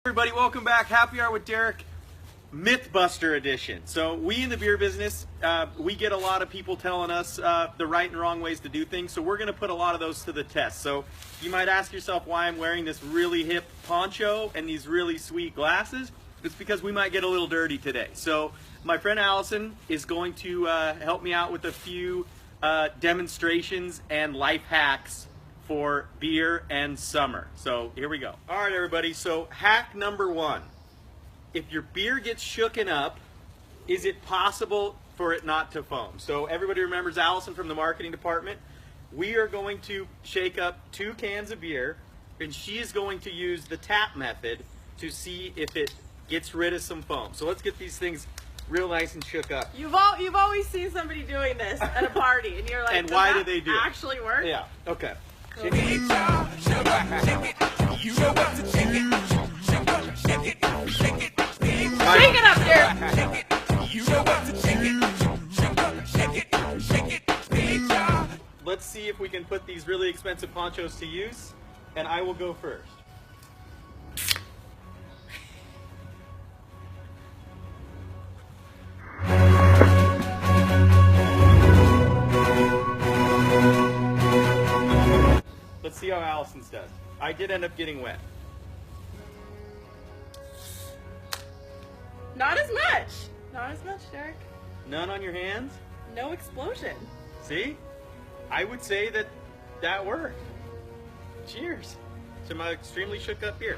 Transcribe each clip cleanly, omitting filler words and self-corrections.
Everybody, welcome back. Happy Hour with Derek, Mythbuster edition. So we in the beer business, we get a lot of people telling us the right and wrong ways to do things. So we're going to put a lot of those to the test. So you might ask yourself why I'm wearing this really hip poncho and these really sweet glasses. It's because we might get a little dirty today. So my friend Allison is going to help me out with a few demonstrations and life hacks for beer and summer. So here we go. All right, everybody. So hack number one. If your beer gets shooken up, is it possible for it not to foam? So everybody remembers Allison from the marketing department. We are going to shake up 2 cans of beer, and she is going to use the tap method to see if it gets rid of some foam. So let's get these things real nice and shook up. You've always seen somebody doing this at a party, and you're like, and why do they do it? Actually work? Yeah. Okay. Cool. Shake it up there. Let's see if we can put these really expensive ponchos to use, and I will go first. Let's see how Allison's does. I did end up getting wet. Not as much. Not as much, Derek. None on your hands? No explosion. See? I would say that that worked. Cheers to my extremely shook up beer.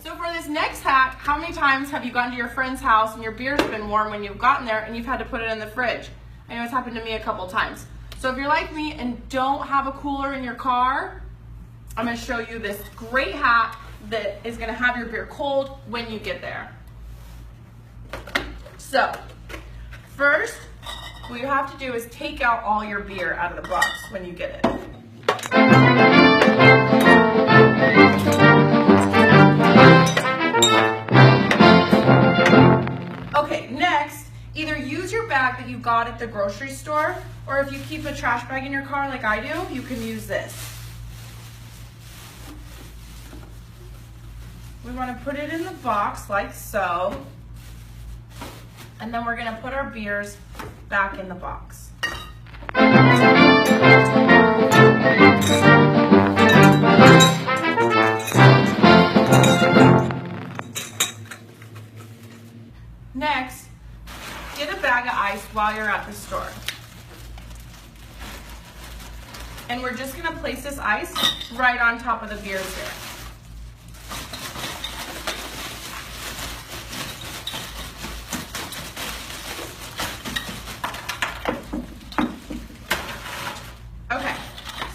So for this next hack, how many times have you gone to your friend's house and your beer's been warm when you've gotten there and you've had to put it in the fridge? I know it's happened to me a couple times. So if you're like me and don't have a cooler in your car, I'm going to show you this great hack that is going to have your beer cold when you get there. So first, what you have to do is take out all your beer out of the box when you get it. Okay, next, either use your bag that you got at the grocery store, or if you keep a trash bag in your car like I do, you can use this. We want to put it in the box like so, and then we're going to put our beers back in the box. Next, get a bag of ice while you're at the store. And we're just going to place this ice right on top of the beers here. Okay,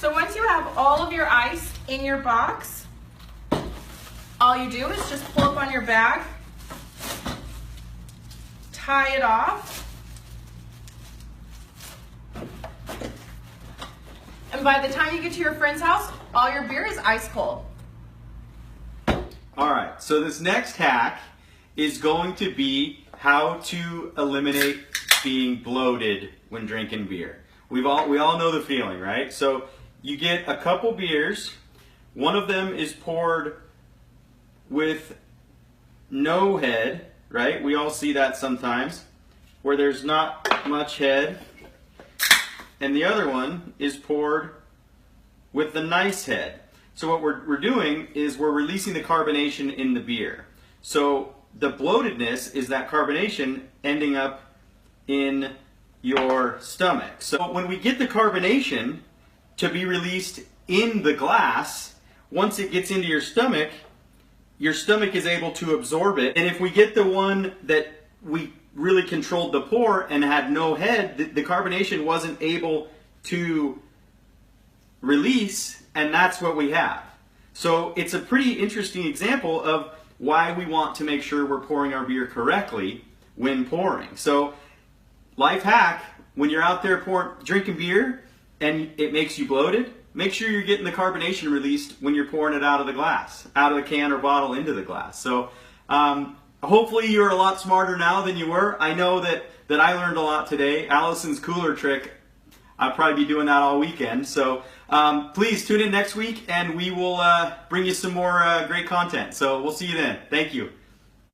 so once you have all of your ice in your box, all you do is just pull up on your bag, tie it off, and by the time you get to your friend's house, all your beer is ice cold. All right, so this next hack is going to be how to eliminate being bloated when drinking beer. We all know the feeling, right? So you get a couple beers. One of them is poured with no head, right? We all see that sometimes, where there's not much head. And the other one is poured with the nice head. So what we're doing is we're releasing the carbonation in the beer. So the bloatedness is that carbonation ending up in your stomach. So when we get the carbonation to be released in the glass, once it gets into your stomach is able to absorb it. And if we get the one that we really controlled the pour and had no head, the carbonation wasn't able to release, and that's what we have. So it's a pretty interesting example of why we want to make sure we're pouring our beer correctly when pouring. So life hack, when you're out there drinking beer and it makes you bloated, make sure you're getting the carbonation released when you're pouring it out of the glass, out of the can or bottle into the glass. So hopefully you're a lot smarter now than you were. I know that I learned a lot today. Allison's cooler trick, I'll probably be doing that all weekend. So please tune in next week, and we will bring you some more great content. So we'll see you then. Thank you.